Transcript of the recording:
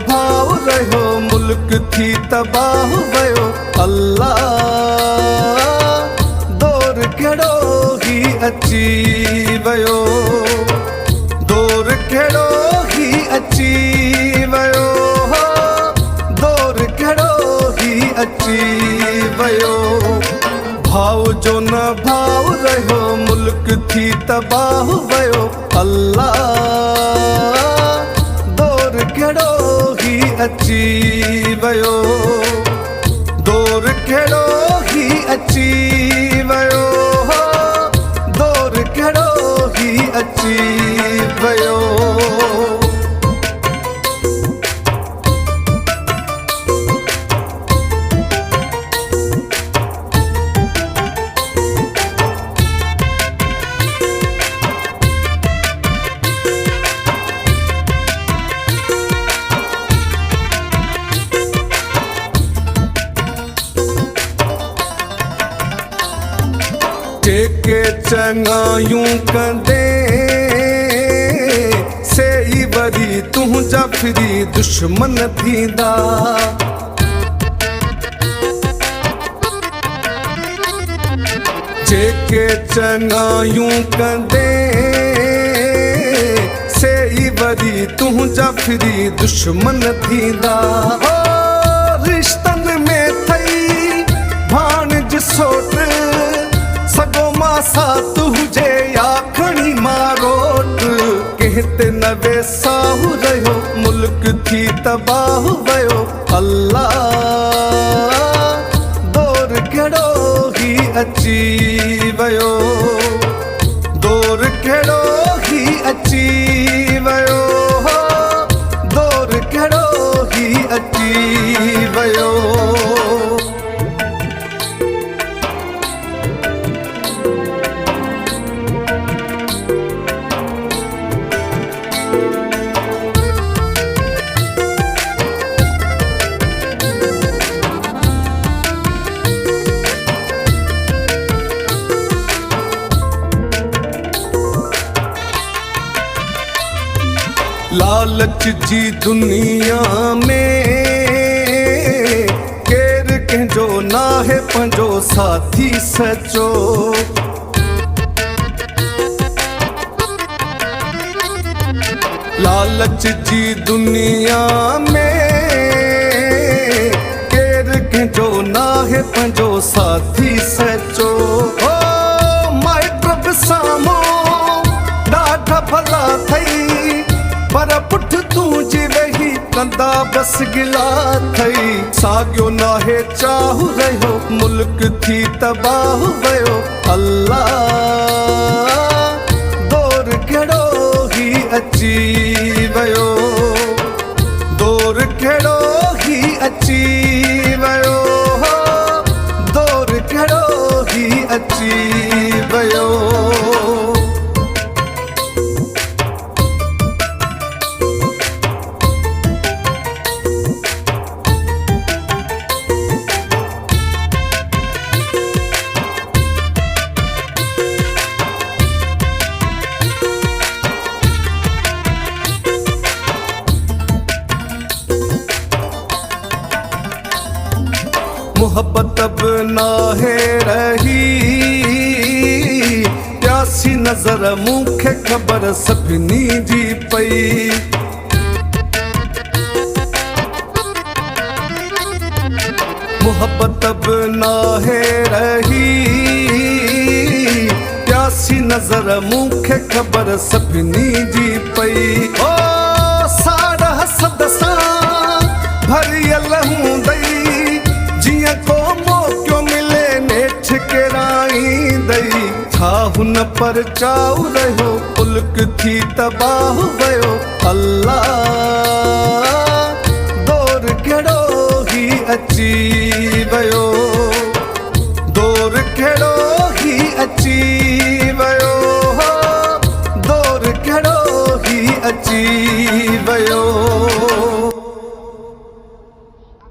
भाव रहियो मुल्क थी तबाह वयो अल्लाह दौर कहिड़ो ही अची वयो दौर कहिड़ो ही अची वयो दौर कहिड़ो ही अची वयो भाव जो न भाव रहियो मुल्क थी तबाह वयो अल्लाह दौर कहिड़ो ही अची वयो दौर कहिड़ो ही अची वयो दौर कहिड़ो ही अची वयो जेके चङायूं कंदे से ई वरी तुंहिंजा फिरी दुश्मन थींदा जेके चङायूं कंदे से ई वरी तुंहिंजा फिरी दुश्मन थींदा रिश्तनि में थई भाणज सोट सगो मासा तुझे या खणी मारोट कहते न वेसाहु रहियो मुल्क थी तबाह वयो अल्लाह दौर कहिड़ो ही अची वयो दौर कहिड़ो ही अची वयो दौर कहिड़ो ही अची वयो लालच जी दुनिया में केर कंहिंजो नाहे पंहिंजो साथी सचो लालच जी दुनिया में केर कंहिंजो नाहे पंहिंजो साथी सचो ओ माइट बि साम्हूं ॾाढा भला थई पर पुठ तुंहिंजी वेही कंदा बस गिला थई साॻियो नाहे चाहु रहियो मुल्क थी तबाह वयो अल्लाह दौर कहिड़ो ही अची वयो दौर कहिड़ो ही अची वयो दौर कहिड़ो ही अची वयो मोहब्बत अब नाहे रही प्यासी नजर मूंखे ख़बर सभिनी जी पई मोहब्बत अब नाहे रही प्यासी नजर मूंखे ख़बर सभिनी जी पई ओ साड़ हसद सां भरियल हूंदई जिया को मौक़ो मिले नेठ केराईंदई छा हुन पर चाउ रहियो मुल्क थी तबाह वयो अल्लाह दौर कहिड़ो ही अची वयो दौर कहिड़ो ही अची वयो दौर कहिड़ो ही अची वयो